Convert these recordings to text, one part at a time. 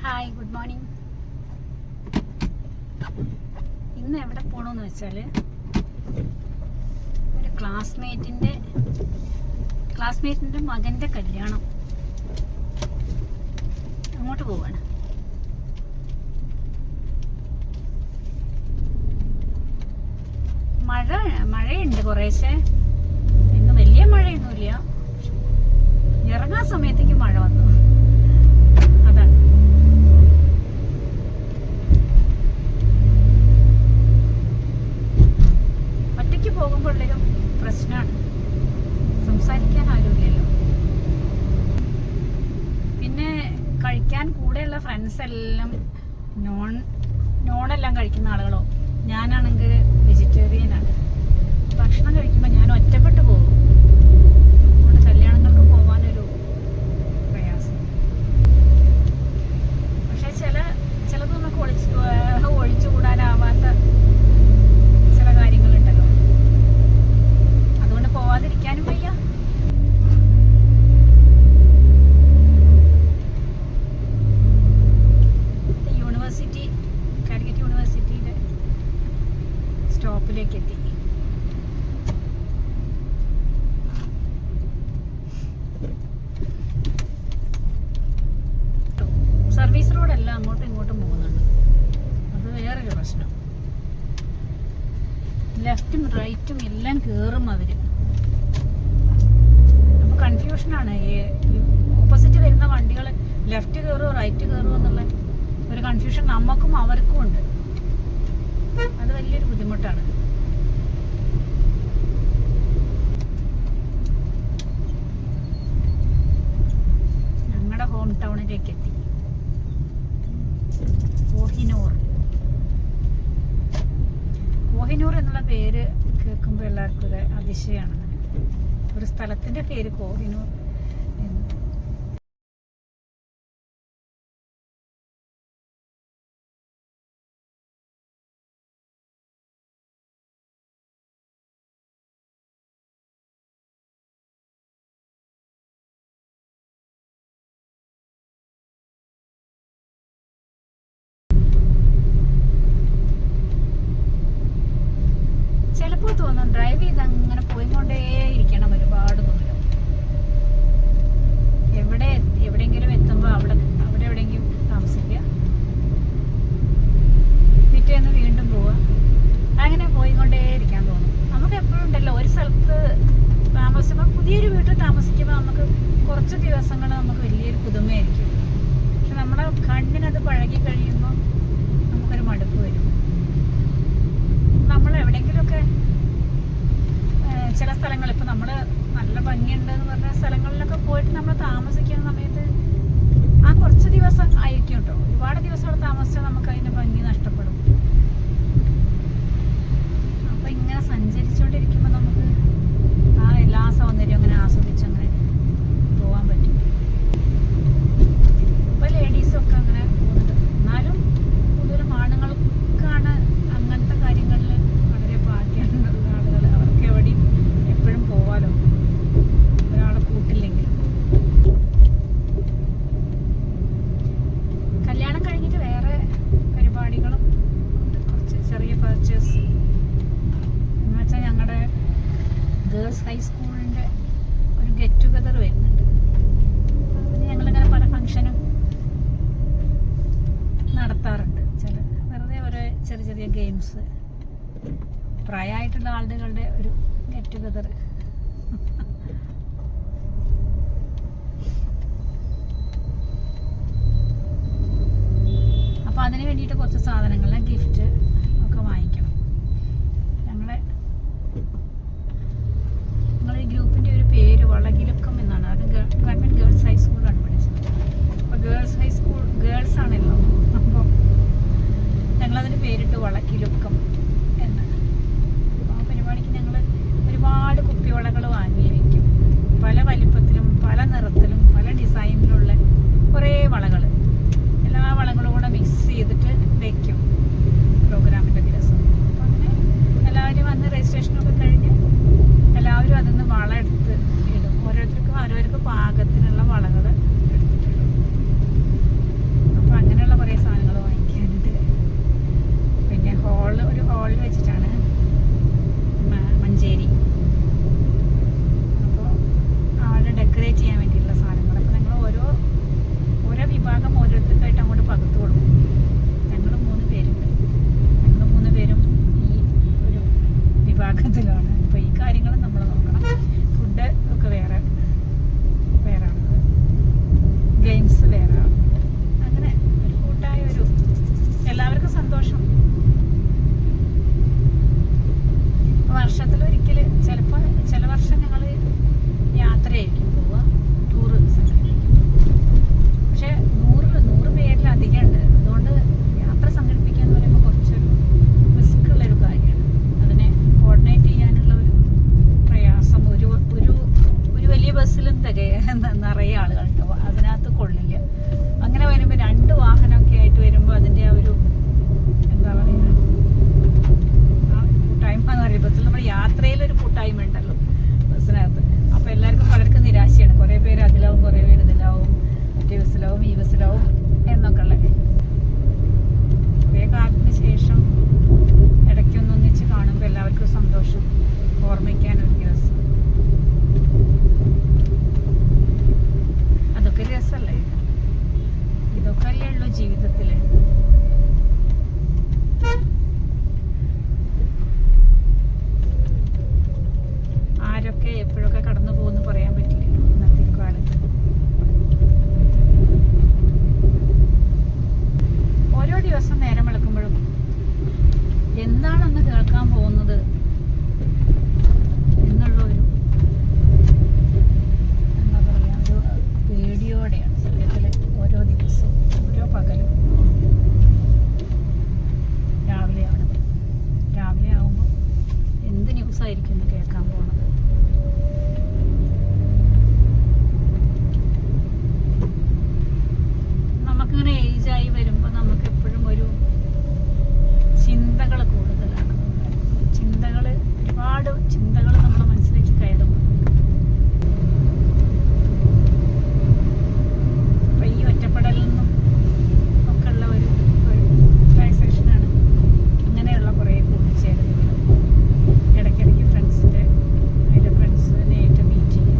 Hi, good morning. ഇന്ന് എവിടെ പോകണമെന്ന് വെച്ചാൽ ഒരു ക്ലാസ്മേറ്റിൻ്റെ മകൻ്റെ കല്യാണം, അങ്ങോട്ട് പോവാണ്. മഴയുണ്ട് കുറേശ്ശെ. ഇന്ന് വലിയ മഴയൊന്നുമില്ല. ഇറങ്ങാൻ സമയത്തേക്ക് മഴ വന്നു. അതാണ്. ഒറ്റയ്ക്ക് പോകുമ്പോഴേക്കും പ്രശ്നമാണ്, സംസാരിക്കാൻ ആരുമില്ലല്ലോ. പിന്നെ കഴിക്കാൻ കൂടെയുള്ള ഫ്രണ്ട്സ് എല്ലാം നോണെല്ലാം കഴിക്കുന്ന ആളുകളോ. ഞാനാണെങ്കിൽ വെജിറ്റേറിയനാണ്. ഭക്ഷണം കഴിക്കുമ്പോൾ ഞാൻ ഒറ്റപ്പെട്ട് പോകും. അതുകൊണ്ട് കല്യാണങ്ങൾക്ക് പോകാനൊരു പ്രയാസം. പക്ഷെ ചിലത് നമുക്ക് ഒഴിച്ചുകൂടാനാവാത്ത ചില കാര്യങ്ങളുണ്ടല്ലോ. അതുകൊണ്ട് പോവാതിരിക്കാനും വയ്യ. കാലിക്കറ്റ് യൂണിവേഴ്സിറ്റിയുടെ സ്റ്റോപ്പിലേക്ക് എത്തി. സർവീസ് റോഡല്ല, അങ്ങോട്ടും ഇങ്ങോട്ടും പോകുന്നുണ്ട്. അത് വേറൊരു പ്രശ്നം. ലെഫ്റ്റും റൈറ്റും എല്ലാം കയറും അവര്. അപ്പൊ കൺഫ്യൂഷനാണ്. ഓപ്പോസിറ്റ് വരുന്ന വണ്ടികൾ ലെഫ്റ്റ് കയറുമോ റൈറ്റ് കയറുമോ എന്നുള്ള ഒരു കൺഫ്യൂഷൻ നമുക്കും അവർക്കും ഉണ്ട്. അത് വലിയൊരു ബുദ്ധിമുട്ടാണ്. ഞങ്ങളുടെ ഹോം ടൗണിലേക്ക് എത്തി. കോഹിനൂർ എന്നുള്ള പേര് കേൾക്കുമ്പോൾ എല്ലാവർക്കും ഒരു അതിശയമാണ്. ഒരു സ്ഥലത്തിന്റെ പേര് കോഹിനൂർ എന്ന്. ചിലപ്പോൾ തോന്നും ഡ്രൈവ് ചെയ്ത് അങ്ങനെ പോയിക്കൊണ്ടേയിരിക്കണം ഒരുപാട് ദൂരം. എവിടെയെങ്കിലും എത്തുമ്പോൾ അവിടെ എവിടെയെങ്കിലും താമസിക്കുക, പിറ്റേന്ന് വീണ്ടും പോവുക, അങ്ങനെ പോയിക്കൊണ്ടേയിരിക്കാൻ തോന്നും. നമുക്ക് എപ്പോഴും ഉണ്ടല്ലോ ഒരു സ്ഥലത്ത് താമസിക്കുമ്പോൾ, പുതിയൊരു വീട്ടിൽ താമസിക്കുമ്പോൾ നമുക്ക് കുറച്ച് ദിവസങ്ങൾ നമുക്ക് വലിയൊരു പുതുമയായിരിക്കും. പക്ഷെ നമ്മുടെ കണ്ണിനത് പഴകി കഴിയുമ്പോൾ നമുക്കൊരു മടുപ്പ് വരും. നമ്മൾ എവിടെയെങ്കിലുമൊക്കെ ചില സ്ഥലങ്ങൾ, ഇപ്പം നമ്മൾ നല്ല ഭംഗിയുണ്ട് എന്ന് പറഞ്ഞ സ്ഥലങ്ങളിലൊക്കെ പോയിട്ട് നമ്മൾ താമസിക്കുന്ന സമയത്ത് ആ കുറച്ച് ദിവസം ആയിരിക്കും കേട്ടോ. ഒരുപാട് ദിവസം അവിടെ താമസിച്ചാൽ നമുക്ക് അതിൻ്റെ ഭംഗി നഷ്ടപ്പെടും. അപ്പം ഇങ്ങനെ സഞ്ചരിച്ചുകൊണ്ടിരിക്കുമ്പോൾ നമുക്ക് ആ എല്ലാ സൗന്ദര്യവും അങ്ങനെ ആസ്വദിച്ച് അങ്ങനെ പോകാൻ പറ്റും. ഇപ്പോൾ ലേഡീസൊക്കെ അങ്ങനെ പോകുന്നുണ്ട്. എന്നാലും കൂടുതലും ആണുങ്ങൾക്കാണ് അങ്ങനത്തെ കാര്യങ്ങളിൽ വളരെ ഭാഗ്യമുള്ള ആളുകൾ. അവർക്ക് എവിടെയും എപ്പോഴും പോവാലോ, ഒരാളെ കൂട്ടില്ലെങ്കിൽ. കല്യാണം കഴിഞ്ഞിട്ട് വേറെ പരിപാടികളും ഉണ്ട്. കുറച്ച് ചെറിയ പർച്ചേസ് എന്ന് വെച്ചാൽ ഞങ്ങളുടെ ഗേൾസ് ഹൈസ്കൂളിൻ്റെ ഒരു ഗെറ്റ് ടുഗദർ വരുന്നുണ്ട്. അതിന് ഞങ്ങളിങ്ങനെ പല ഫംഗ്ഷനും നടത്താറുണ്ട്. വെറുതെ ഓരോ ചെറിയ ചെറിയ ഗെയിംസ്, പ്രായമായിട്ടുള്ള ആളുകളുടെ ഒരു ഗെറ്റ് ടുഗദർ. അപ്പോൾ അതിന് വേണ്ടിയിട്ട് കുറച്ച് സാധനങ്ങൾ, ഗിഫ്റ്റ് ഒക്കെ വാങ്ങിക്കണം. ഞങ്ങളെ ഈ ഗ്രൂപ്പിൻ്റെ ഒരു പേര് വളകിലുക്കം എന്നാണ്. അത് ഗവൺമെൻറ് ഗേൾസ് ഹൈസ്കൂളിലാണ് പഠിച്ചത്. അപ്പോൾ ഗേൾസ് ആണല്ലോ. അപ്പോൾ ഞങ്ങളതിന് പേരിട്ട് വളക്കിലുക്കം എന്ന്. അപ്പോൾ ആ പരിപാടിക്ക് ഞങ്ങൾ ഒരുപാട് കുപ്പിവളകൾ വാങ്ങി വയ്ക്കും. പല വലിപ്പത്തിലും പല നിറത്തിലും പല ഡിസൈനിലുള്ള കുറേ വളകൾ. എല്ലാ വളകളും കൂടെ മിക്സ് ചെയ്തിട്ട് വയ്ക്കും പ്രോഗ്രാമിൻ്റെ ദിവസം. അപ്പോൾ അങ്ങനെ എല്ലാവരും വന്ന് രജിസ്ട്രേഷനൊക്കെ കഴിഞ്ഞ് എല്ലാവരും അതിൽ നിന്ന് വള എടുത്ത് ഇടും. ഓരോരുത്തർക്കും പാകത്തിനുള്ള വളകൾ എടുത്തിട്ടിടും. അപ്പോൾ അങ്ങനെ അതൊക്കെയല്ലേ ഉള്ളൂ ജീവിതത്തില്. ആരൊക്കെ എപ്പോഴൊക്കെ കടന്നു പോകുന്നു പറയാൻ പറ്റില്ലല്ലോ ഇന്നത്തെ കാലത്ത്. ഓരോ ദിവസം നേരം വെളുക്കുമ്പോഴും എന്താണെന്ന് കേൾക്കാൻ പോകുന്നത് എന്നുള്ള ഒരു എന്താ പറയുക, ഒരു പേടിയോടെയാണ് സത്യത്തിൽ ഓരോ ദിവസവും ഓരോ പകലും. രാവിലെ ആകുമ്പോൾ എന്ത് ന്യൂസായിരിക്കും കേൾക്കാൻ പോകുന്നത്. നമുക്കിങ്ങനെ ഏജായി വരുമ്പോൾ നമുക്ക് എപ്പോഴും ഒരു ചിന്തകൾ കൂടുതലാണ്. ഒരുപാട് ചിന്തകൾ നമ്മുടെ മനസ്സിലേക്ക് കയറും. അപ്പം ഈ ഒറ്റപ്പെടലിൽ നിന്നും ഒക്കെ ഉള്ള ഒരു റിലാക്സേഷനാണ് ഇങ്ങനെയുള്ള കുറേ കൂടിച്ചേരുന്നതുകൾ. ഇടയ്ക്കിടയ്ക്ക് ഫ്രണ്ട്സിനെ ആയിട്ട് മീറ്റ് ചെയ്യുക,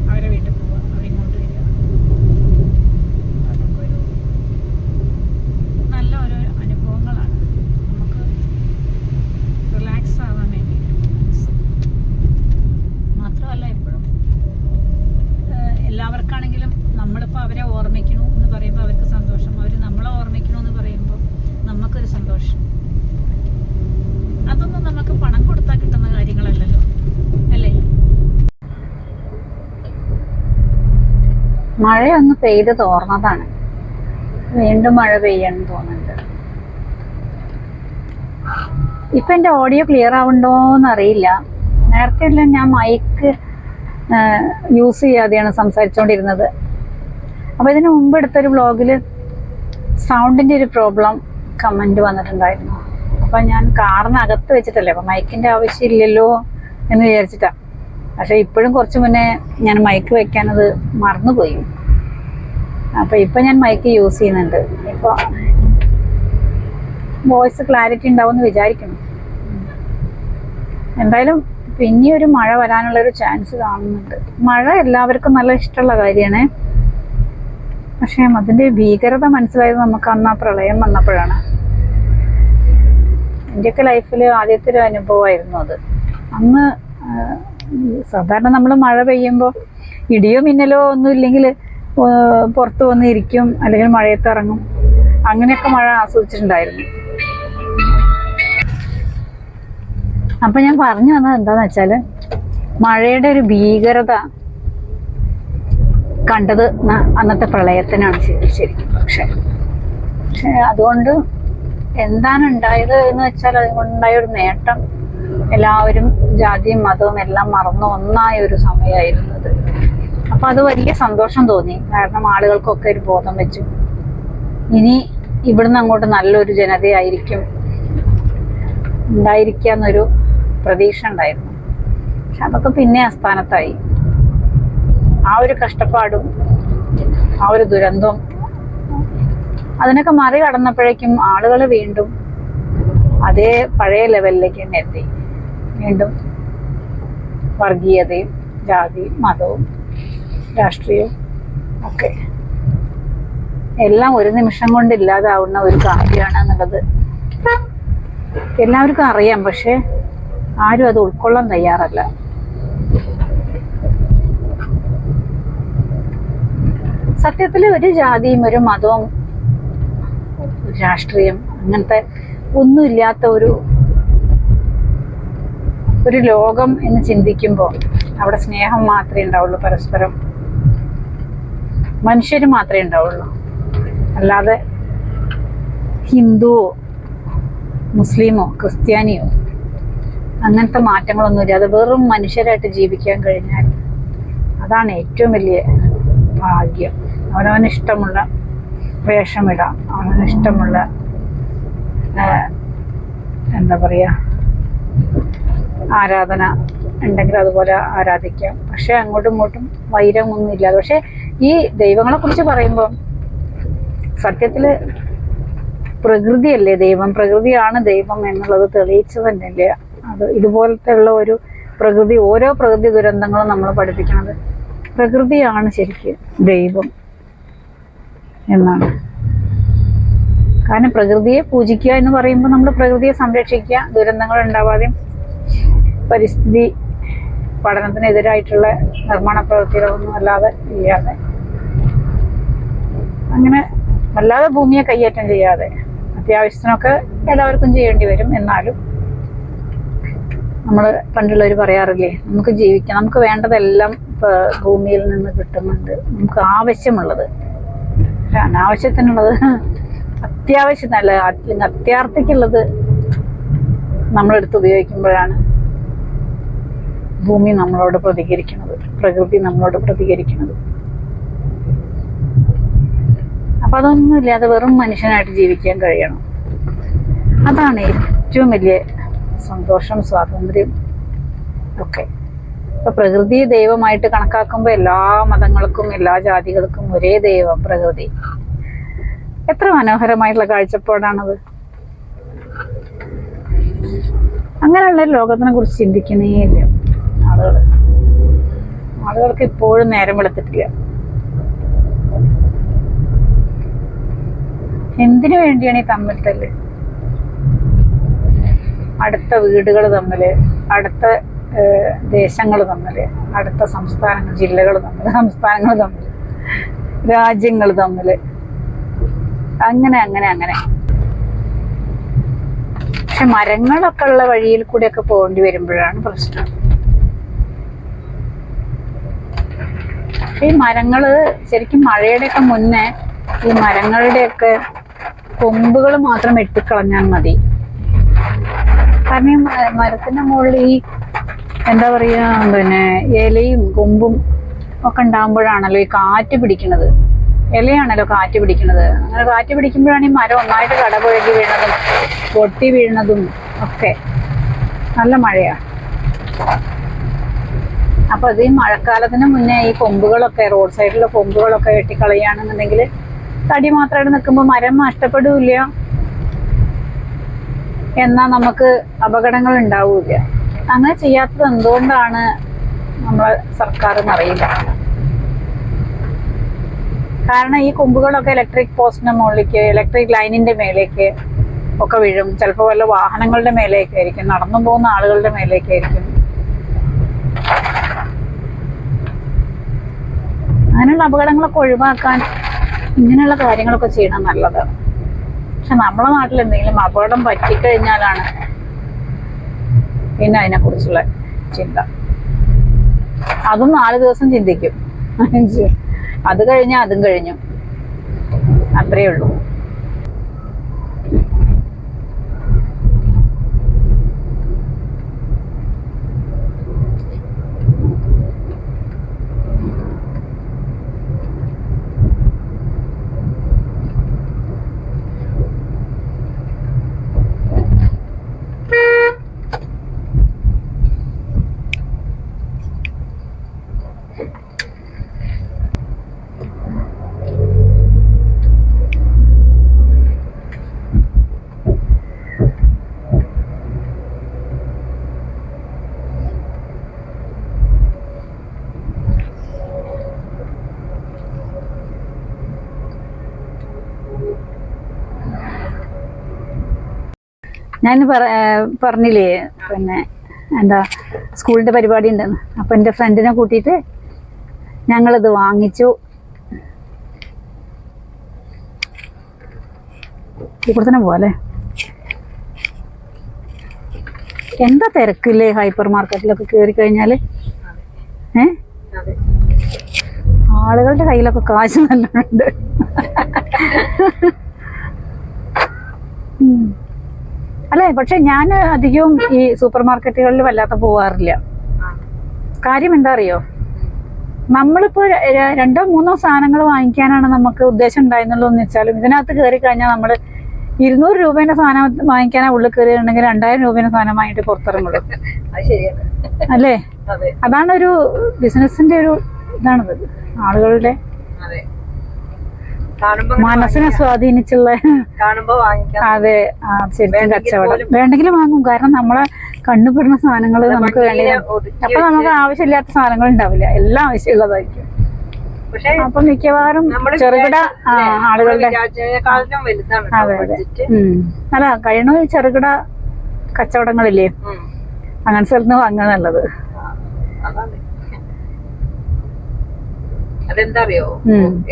അവരെ വീട്ടിൽ പോവുക, അവരിങ്ങോട്ട് വരിക. അതൊക്കെ ഒരു നല്ല ഓരോ അനുഭവങ്ങളാണ് നമുക്ക് റിലാക്സ് ആവാൻ വേണ്ടിയിട്ട്. മാത്രമല്ല എപ്പോഴും എല്ലാവർക്കാണെങ്കിലും നമ്മളിപ്പോൾ അവരെ ഓർമ്മിക്കണു എന്ന് പറയുമ്പോൾ അവർക്ക് സന്തോഷം, അവർ നമ്മളെ ഓർമ്മിക്കണു എന്ന് പറയുമ്പോൾ നമുക്കൊരു സന്തോഷം. അതൊന്നും നമുക്ക് പണം കൊടുത്താൽ കിട്ടുന്ന കാര്യങ്ങളല്ലല്ലോ, അല്ലേ? മഴയൊന്ന് പെയ്ത് തോർന്നതാണ്, വീണ്ടും മഴ പെയ്യാന്ന് തോന്നുന്നുണ്ട്. ഇപ്പം എൻ്റെ ഓഡിയോ ക്ലിയർ ആവുന്നുണ്ടോയെന്ന് അറിയില്ല. നേരത്തെ എല്ലാം ഞാൻ മൈക്ക് യൂസ് ചെയ്യാതെയാണ് സംസാരിച്ചുകൊണ്ടിരുന്നത്. അപ്പോൾ ഇതിന് മുമ്പ് എടുത്തൊരു വ്ളോഗിൽ സൗണ്ടിൻ്റെ ഒരു പ്രോബ്ലം കമൻറ്റ് വന്നിട്ടുണ്ടായിരുന്നു. അപ്പം ഞാൻ കാറിനകത്ത് വെച്ചിട്ടല്ലേ, അപ്പം മൈക്കിൻ്റെ ആവശ്യമില്ലല്ലോ എന്ന് വിചാരിച്ചിട്ടാണ്. പക്ഷേ ഇപ്പോഴും കുറച്ച് മുന്നേ ഞാൻ മൈക്ക് വയ്ക്കാനത് മറന്നുപോയി. അപ്പോൾ ഇപ്പം ഞാൻ മൈക്ക് യൂസ് ചെയ്യുന്നുണ്ട്. ഇപ്പോൾ വോയിസ് ക്ലാരിറ്റി ഉണ്ടാവുമെന്ന് വിചാരിക്കുന്നു. എന്തായാലും പിന്നെ ഒരു മഴ വരാനുള്ളൊരു ചാൻസ് കാണുന്നുണ്ട്. മഴ എല്ലാവർക്കും നല്ല ഇഷ്ടമുള്ള കാര്യമാണ്. പക്ഷേ അതിൻ്റെ ഭീകരത മനസ്സിലായത് നമുക്ക് അന്ന് ആ പ്രളയം വന്നപ്പോഴാണ്. എൻ്റെയൊക്കെ ലൈഫിൽ ആദ്യത്തെ ഒരു അനുഭവമായിരുന്നു അത്. അന്ന് സാധാരണ നമ്മൾ മഴ പെയ്യുമ്പോൾ ഇടിയോ മിന്നലോ ഒന്നും ഇല്ലെങ്കിൽ പുറത്ത് വന്ന് ഇരിക്കും, അല്ലെങ്കിൽ മഴയത്ത് ഇറങ്ങും. അങ്ങനെയൊക്കെ മഴ ആസ്വദിച്ചിട്ടുണ്ടായിരുന്നു. അപ്പം ഞാൻ പറഞ്ഞു വന്നത് എന്താണെന്ന് വെച്ചാൽ, മഴയുടെ ഒരു ഭീകരത കണ്ടത് അന്നത്തെ പ്രളയത്തിനാണ് ശരിക്കും. പക്ഷെ അതുകൊണ്ട് എന്താണ് ഉണ്ടായത് എന്ന് വെച്ചാൽ, അതുകൊണ്ടുണ്ടായ ഒരു നേട്ടം, എല്ലാവരും ജാതിയും മതവും എല്ലാം മറന്ന് ഒന്നായ ഒരു സമയമായിരുന്നത്. അപ്പം അത് വലിയ സന്തോഷം തോന്നി. കാരണം ആളുകൾക്കൊക്കെ ഒരു ബോധം വെച്ചു, ഇനി ഇവിടുന്ന് അങ്ങോട്ട് നല്ലൊരു ജനതയായിരിക്കും ഉണ്ടായിരിക്കുക എന്നൊരു പ്രതീക്ഷ ഉണ്ടായിരുന്നു. പക്ഷെ അതൊക്കെ പിന്നെ അസ്ഥാനത്തായി. ആ ഒരു കഷ്ടപ്പാടും ആ ഒരു ദുരന്തവും അതിനൊക്കെ മറികടന്നപ്പോഴേക്കും ആളുകൾ വീണ്ടും അതേ പഴയ ലെവലിലേക്ക് തന്നെ എത്തി. വീണ്ടും വർഗീയതയും ജാതിയും മതവും രാഷ്ട്രീയവും ഒക്കെ എല്ലാം ഒരു നിമിഷം കൊണ്ട് ഇല്ലാതാവുന്ന ഒരു കാര്യമാണ് എന്നുള്ളത് എല്ലാവർക്കും അറിയാം. പക്ഷെ ആരും അത് ഉൾക്കൊള്ളാൻ തയ്യാറല്ല. സത്യത്തിൽ ഒരു ജാതിയും ഒരു മതവും രാഷ്ട്രീയം അങ്ങനത്തെ ഒന്നുമില്ലാത്ത ഒരു ലോകം എന്ന് ചിന്തിക്കുമ്പോൾ അവിടെ സ്നേഹം മാത്രമേ ഉണ്ടാവുള്ളൂ, പരസ്പരം മനുഷ്യർ മാത്രമേ ഉണ്ടാവുള്ളൂ. അല്ലാതെ ഹിന്ദുവോ മുസ്ലിമോ ക്രിസ്ത്യാനിയോ അങ്ങനത്തെ മാറ്റങ്ങളൊന്നുമില്ല. അത് വെറും മനുഷ്യരായിട്ട് ജീവിക്കാൻ കഴിഞ്ഞാൽ അതാണ് ഏറ്റവും വലിയ ഭാഗ്യം. അവനവന് ഇഷ്ടമുള്ള വേഷമിടാം, അവനവന് ഇഷ്ടമുള്ള എന്താ പറയുക ആരാധന ഉണ്ടെങ്കിൽ അതുപോലെ ആരാധിക്കാം. പക്ഷെ അങ്ങോട്ടും ഇങ്ങോട്ടും വൈരമൊന്നും ഇല്ലാതെ. പക്ഷെ ഈ ദൈവങ്ങളെ കുറിച്ച് പറയുമ്പോൾ സത്യത്തിൽ പ്രകൃതിയല്ലേ ദൈവം, പ്രകൃതിയാണ് ദൈവം എന്നുള്ളത് തെളിയിച്ചു തന്നെയല്ലേ അത്. ഇതുപോലത്തെ ഉള്ള ഒരു പ്രകൃതി, ഓരോ പ്രകൃതി ദുരന്തങ്ങളും നമ്മൾ പഠിപ്പിക്കുന്നത് പ്രകൃതിയാണ് ശരിക്കും ദൈവം. എന്നാണ്. കാരണം പ്രകൃതിയെ പൂജിക്കുക എന്ന് പറയുമ്പോൾ നമ്മൾ പ്രകൃതിയെ സംരക്ഷിക്കുക, ദുരന്തങ്ങൾ ഉണ്ടാവാതെയും പരിസ്ഥിതി പഠനത്തിനെതിരായിട്ടുള്ള നിർമ്മാണ പ്രവൃത്തികളൊന്നും അല്ലാതെ ഇല്ലാതെ, അങ്ങനെ അല്ലാതെ ഭൂമിയെ കയ്യേറ്റം ചെയ്യാതെ, അത്യാവശ്യത്തിനൊക്കെ എല്ലാവർക്കും ചെയ്യേണ്ടി വരും. എന്നാലും നമ്മൾ പണ്ടുള്ളവർ പറയാറില്ലേ, നമുക്ക് ജീവിക്കാം, നമുക്ക് വേണ്ടതെല്ലാം ഭൂമിയിൽ നിന്ന് കിട്ടുന്നുണ്ട്. നമുക്ക് ആവശ്യമുള്ളത്, അനാവശ്യത്തിനുള്ളത്, അത്യാവശ്യത്തിനല്ല, അല്ലെങ്കിൽ അത്യാർത്ഥിക്കുള്ളത് നമ്മളെടുത്ത് ഉപയോഗിക്കുമ്പോഴാണ് ഭൂമി നമ്മളോട് പ്രതികരിക്കുന്നത്, പ്രകൃതി നമ്മളോട് പ്രതികരിക്കുന്നത്. അപ്പൊ അതൊന്നുമില്ലാതെ വെറും മനുഷ്യനായിട്ട് ജീവിക്കാൻ കഴിയണം. അതാണ് ഏറ്റവും വലിയ സന്തോഷം, സ്വാതന്ത്ര്യം ഒക്കെ. ഇപ്പൊ പ്രകൃതി ദൈവമായിട്ട് കണക്കാക്കുമ്പോൾ എല്ലാ മതങ്ങൾക്കും എല്ലാ ജാതികൾക്കും ഒരേ ദൈവം പ്രകൃതി. എത്ര മനോഹരമായിട്ടുള്ള കാഴ്ചപ്പാടാണത്. അങ്ങനെയുള്ള ലോകത്തിനെ കുറിച്ച് ചിന്തിക്കുന്നേ ഇല്ല ആളുകൾക്ക് ഇപ്പോഴും നേരം വെളുത്തിട്ടില്ല. എന്തിനു വേണ്ടിയാണ് ഈ തമ്മിൽ തല്ല്? അടുത്ത വീടുകൾ തമ്മില്, അടുത്ത ദേശങ്ങൾ തമ്മില്, അടുത്ത സംസ്ഥാനങ്ങൾ, ജില്ലകൾ തമ്മിൽ, സംസ്ഥാനങ്ങൾ തമ്മിൽ, രാജ്യങ്ങൾ തമ്മില്, അങ്ങനെ അങ്ങനെ അങ്ങനെ. പക്ഷെ മരങ്ങളൊക്കെ ഉള്ള വഴിയിൽ കൂടെയൊക്കെ പോകേണ്ടി വരുമ്പോഴാണ് പ്രശ്നം. ഈ മരങ്ങള് ശരിക്കും മഴയുടെയൊക്കെ മുന്നേ ഈ മരങ്ങളുടെയൊക്കെ കൊമ്പുകൾ മാത്രം വെട്ടിക്കളഞ്ഞാൽ മതി. കാരണം ഈ മരത്തിന്റെ മുകളിൽ ഈ എന്താ പറയാ, പിന്നെ ഇലയും കൊമ്പും ഒക്കെ ഉണ്ടാകുമ്പോഴാണല്ലോ ഈ കാറ്റ് പിടിക്കുന്നത്. ഇലയാണല്ലോ കാറ്റ് പിടിക്കുന്നത്. അങ്ങനെ കാറ്റ് പിടിക്കുമ്പോഴാണ് ഈ മരം ഒന്നായിട്ട് കടപുഴകി വീഴുന്നതും പൊട്ടി വീഴുന്നതും ഒക്കെ. നല്ല മഴയാണ്. അപ്പൊ അത് ഈ മഴക്കാലത്തിന് മുന്നേ ഈ കൊമ്പുകളൊക്കെ, റോഡ് സൈഡിലെ കൊമ്പുകളൊക്കെ വെട്ടിക്കളയുകയാണെന്നുണ്ടെങ്കിൽ തടി മാത്രമായിട്ട് നിൽക്കുമ്പോൾ മരം നഷ്ടപ്പെടില്ല, എന്നാൽ നമുക്ക് അപകടങ്ങൾ ഉണ്ടാവില്ല. അങ്ങനെ ചെയ്യാത്തത് എന്തുകൊണ്ടാണ് നമ്മളെ സർക്കാർ എന്നറിയില്ല. കാരണം ഈ കൊമ്പുകളൊക്കെ ഇലക്ട്രിക് പോസ്റ്റിന്റെ മുകളിലേക്ക്, ഇലക്ട്രിക് ലൈനിന്റെ മേലേക്ക് ഒക്കെ വീഴും. ചിലപ്പോൾ വല്ല വാഹനങ്ങളുടെ മേലേക്കായിരിക്കും, നടന്നു പോകുന്ന ആളുകളുടെ മേലേക്കായിരിക്കും. അങ്ങനെയുള്ള അപകടങ്ങളൊക്കെ ഒഴിവാക്കാൻ ഇങ്ങനെയുള്ള കാര്യങ്ങളൊക്കെ ചെയ്യണം, നല്ലതാണ്. പക്ഷെ നമ്മളെ നാട്ടിൽ എന്തെങ്കിലും അപകടം പറ്റിക്കഴിഞ്ഞാലാണ് പിന്നെ അതിനെക്കുറിച്ചുള്ള ചിന്ത. അതും 4 ദിവസം ചിന്തിക്കും, അത് കഴിഞ്ഞാൽ അതും കഴിഞ്ഞു, അത്രയേ ഉള്ളൂ. ഞാൻ പറഞ്ഞില്ലേ, പിന്നെ എന്താ സ്കൂളിൻ്റെ പരിപാടി ഉണ്ടെന്ന്. അപ്പം എൻ്റെ ഫ്രണ്ടിനെ കൂട്ടിയിട്ട് ഞങ്ങളിത് വാങ്ങിച്ചു. ഇവിടെ തന്നെ പോവാല്ലേ? എന്താ തിരക്കില്ലേ ഹൈപ്പർ മാർക്കറ്റിലൊക്കെ കയറി കഴിഞ്ഞാൽ. ആളുകളുടെ കയ്യിലൊക്കെ കാശ് നല്ലോണമുണ്ട്. അല്ലേ? പക്ഷെ ഞാൻ അധികവും ഈ സൂപ്പർ മാർക്കറ്റുകളിൽ വല്ലാത്ത പോവാറില്ല. കാര്യം എന്താ അറിയോ, നമ്മളിപ്പോൾ 2 or 3 സാധനങ്ങൾ വാങ്ങിക്കാനാണ് നമുക്ക് ഉദ്ദേശം ഉണ്ടായിരുന്നുള്ളൂ എന്ന് വെച്ചാലും ഇതിനകത്ത് കയറി കഴിഞ്ഞാൽ നമ്മൾ 200 രൂപേന്റെ സാധനം വാങ്ങിക്കാനാ ഉള്ളിൽ കയറിയിട്ടുണ്ടെങ്കിൽ 2000 രൂപേന്റെ സാധനം വാങ്ങിയിട്ട് പുറത്തിറങ്ങുള്ളൂ. അല്ലേ? അതാണൊരു ബിസിനസിന്റെ ഒരു ഇതാണത്, ആളുകളുടെ മനസ്സിനെ സ്വാധീനിച്ചുള്ള. അതെ, ശരിക്കും കച്ചവടം. വേണ്ടെങ്കിലും വാങ്ങും, കാരണം നമ്മളെ കണ്ണുപെടുന്ന സാധനങ്ങൾ നമുക്ക് വേണ്ടി. അപ്പൊ നമുക്ക് ആവശ്യമില്ലാത്ത സാധനങ്ങൾ ഉണ്ടാവില്ല, എല്ലാം ആവശ്യമുള്ളതായിരിക്കും. പക്ഷെ അപ്പൊ മിക്കവാറും ചെറുകിട ആളുകളുടെ വലുതാണ്. അതെ അതെ. അല്ല കഴിയണ ചെറുകിട കച്ചവടങ്ങളില്ലേ, അങ്ങനെ സ്ഥലത്ത് നിന്ന് വാങ്ങുക നല്ലത്. അതെന്താ അറിയോ,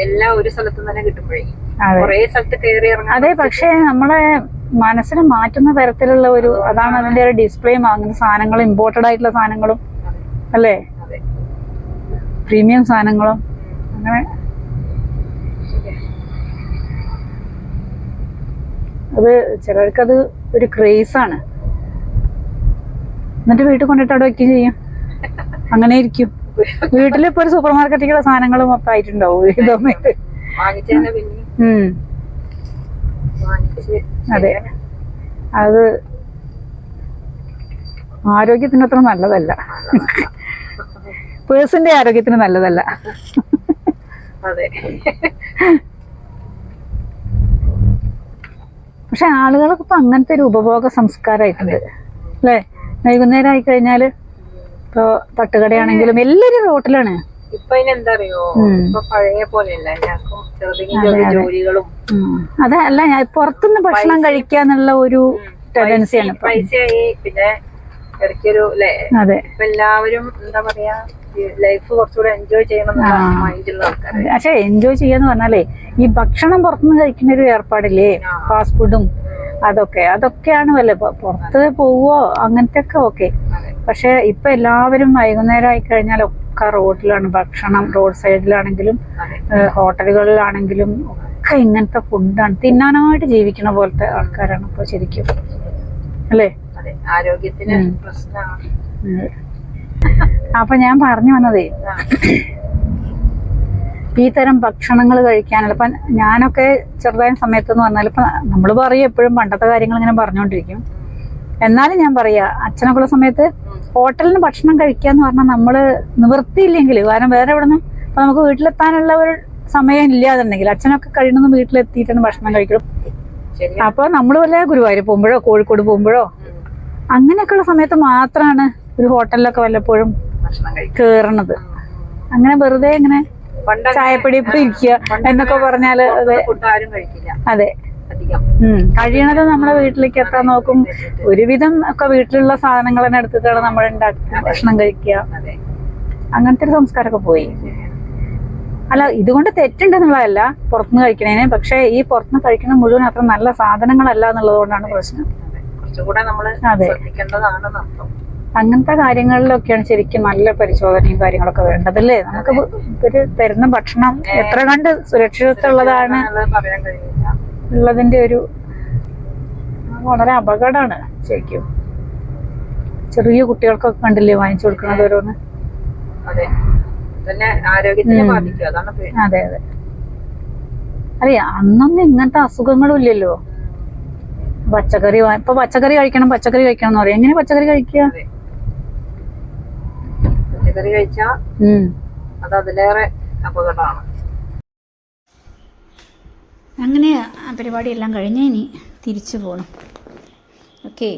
എല്ലാം ഒരു സ്ഥലത്ത് തന്നെ കിട്ടുമ്പോഴേ കൊറേ സ്ഥലത്ത് കയറി ഇറങ്ങാം. അതെ, പക്ഷെ നമ്മളെ മനസ്സിനെ മാറ്റുന്ന തരത്തിലുള്ള ഒരു അതാണ് അതിന്റെ ഒരു ഡിസ്പ്ലേയും അങ്ങനെ സാധനങ്ങളും ഇമ്പോർട്ടഡ് ആയിട്ടുള്ള സാധനങ്ങളും അല്ലേ, പ്രീമിയം സാധനങ്ങളും അങ്ങനെ. അത് ചിലർക്കത് ഒരു ക്രേസാണ്. എന്നിട്ട് വീട്ടിൽ കൊണ്ടിട്ട് അവിടെ വയ്ക്കുകയും ചെയ്യും, അങ്ങനെ ഇരിക്കും. വീട്ടിലിപ്പോ ഒരു സൂപ്പർ മാർക്കറ്റിലുള്ള സാധനങ്ങൾ മൊത്തം ആയിട്ടുണ്ടാവും ഈ സമയത്ത്. അതെ, അത് ആരോഗ്യത്തിന് അത്ര നല്ലതല്ല, പേഴ്സന്റെ ആരോഗ്യത്തിന് നല്ലതല്ല. പക്ഷെ ആളുകൾക്ക് ഇപ്പൊ അങ്ങനത്തെ ഒരു ഉപഭോഗ സംസ്കാരമായിട്ടുണ്ട് അല്ലേ. വൈകുന്നേരം ആയി കഴിഞ്ഞാല് ഇപ്പൊ തട്ടുകടയാണെങ്കിലും എല്ലാരും റോട്ടിലാണ്. ഇപ്പൊ എന്താ അറിയോ, പഴയ പോലെയല്ല, ജോലികളും അതല്ല, ഞാൻ പുറത്തുനിന്ന് ഭക്ഷണം കഴിക്കാന്നുള്ള ഒരു ടെൻഡൻസിയാണ് പൈസയായി. പിന്നെ ഇടയ്ക്കൊരു അതെ, ഇപ്പൊ എല്ലാവരും എന്താ പറയാ, ലൈഫ് കുറച്ചുകൂടെ എൻജോയ് ചെയ്യണം മൈൻഡുള്ള ആൾക്കാർ. പക്ഷെ എൻജോയ് ചെയ്യാന്ന് പറഞ്ഞാലേ ഈ ഭക്ഷണം പുറത്തുനിന്ന് കഴിക്കുന്ന ഒരു ഏർപ്പാടില്ലേ, ഫാസ്റ്റ് ഫുഡും അതൊക്കെയാണ് വല്ല പുറത്ത് പോവോ അങ്ങനത്തെ ഒക്കെ ഓക്കെ. പക്ഷെ ഇപ്പൊ എല്ലാവരും വൈകുന്നേരം ആയി കഴിഞ്ഞാൽ ഒക്കെ റോഡിലാണ് ഭക്ഷണം, റോഡ് സൈഡിലാണെങ്കിലും ഹോട്ടലുകളിലാണെങ്കിലും ഒക്കെ ഇങ്ങനത്തെ ഫുഡാണ്. തിന്നാനായിട്ട് ജീവിക്കണ പോലത്തെ ആൾക്കാരാണ് ഇപ്പൊ ശരിക്കും അല്ലേ. ആരോഗ്യത്തിന് പ്രശ്നമാണ്. അപ്പൊ ഞാൻ പറഞ്ഞു വന്നതേ, ഈ തരം ഭക്ഷണങ്ങൾ കഴിക്കാനുള്ള ഇപ്പൊ ഞാനൊക്കെ ചെറുതായ സമയത്ത് എന്ന് പറഞ്ഞാൽ ഇപ്പൊ നമ്മൾ പറയും എപ്പോഴും പണ്ടത്തെ കാര്യങ്ങൾ ഇങ്ങനെ പറഞ്ഞുകൊണ്ടിരിക്കും. എന്നാലും ഞാൻ പറയാ, അച്ഛനൊക്കെയുള്ള സമയത്ത് ഹോട്ടലിന് ഭക്ഷണം കഴിക്കാന്ന് പറഞ്ഞാൽ നമ്മള് നിവൃത്തിയില്ലെങ്കിൽ, കാരണം വേറെ എവിടെ നിന്നും ഇപ്പൊ നമുക്ക് വീട്ടിലെത്താനുള്ള ഒരു സമയം ഇല്ലാതുണ്ടെങ്കിൽ അച്ഛനൊക്കെ കഴിയുന്നതും വീട്ടിലെത്തിയിട്ടാണ് ഭക്ഷണം കഴിക്കണം. അപ്പൊ നമ്മൾ വല്ല ഗുരുവായൂർ പോകുമ്പോഴോ കോഴിക്കോട് പോകുമ്പോഴോ അങ്ങനെയൊക്കെയുള്ള സമയത്ത് മാത്രമാണ് ഒരു ഹോട്ടലിലൊക്കെ വല്ലപ്പോഴും കേറണത്. അങ്ങനെ വെറുതെ ഇങ്ങനെ ചായപ്പൊടി ഇരിക്കുക എന്നൊക്കെ പറഞ്ഞാല് അതെ, കഴിയണത് നമ്മളെ വീട്ടിലേക്ക് എത്താൻ നോക്കും. ഒരുവിധം ഒക്കെ വീട്ടിലുള്ള സാധനങ്ങൾ തന്നെ എടുത്തിട്ടാണ് നമ്മൾ ഉണ്ടാക്കി ഭക്ഷണം കഴിക്കുക. അങ്ങനത്തെ ഒരു സംസ്കാരമൊക്കെ പോയി. അല്ല, ഇതുകൊണ്ട് തെറ്റുണ്ടെന്നുള്ളതല്ല പുറത്തുനിന്ന് കഴിക്കണേന്, പക്ഷെ ഈ പുറത്തുനിന്ന് കഴിക്കണ മുഴുവൻ അത്ര നല്ല സാധനങ്ങളല്ല എന്നുള്ളതുകൊണ്ടാണ് പ്രശ്നം. അതെ, അങ്ങനത്തെ കാര്യങ്ങളിലൊക്കെയാണ് ശരിക്കും നല്ല പരിശോധനയും കാര്യങ്ങളൊക്കെ വേണ്ടതല്ലേ. നമുക്ക് ഒരു തരുന്ന ഭക്ഷണം എത്ര കണ്ട് സുരക്ഷിതത്വമുള്ളതാണ് ഉള്ളതിന്റെ ഒരു വളരെ അപകടമാണ് ശരിക്കും. ചെറിയ കുട്ടികൾക്കൊക്കെ കണ്ടില്ലേ വാങ്ങിച്ചു കൊടുക്കുന്നത് ഓരോന്ന്. അതെ അതെ, അതെ. അന്നൊന്നും ഇങ്ങനത്തെ അസുഖങ്ങളും ഇല്ലല്ലോ. പച്ചക്കറി ഇപ്പൊ പച്ചക്കറി കഴിക്കണം എന്ന് പറയും. എങ്ങനെ പച്ചക്കറി കഴിക്കുക? പച്ചക്കറി കഴിച്ചാ അത് അതിലേറെ അപകടമാണ്. അങ്ങനെ ആ പരിപാടിയെല്ലാം കഴിഞ്ഞ് ഇനി തിരിച്ചു പോകണം. ഓക്കേ.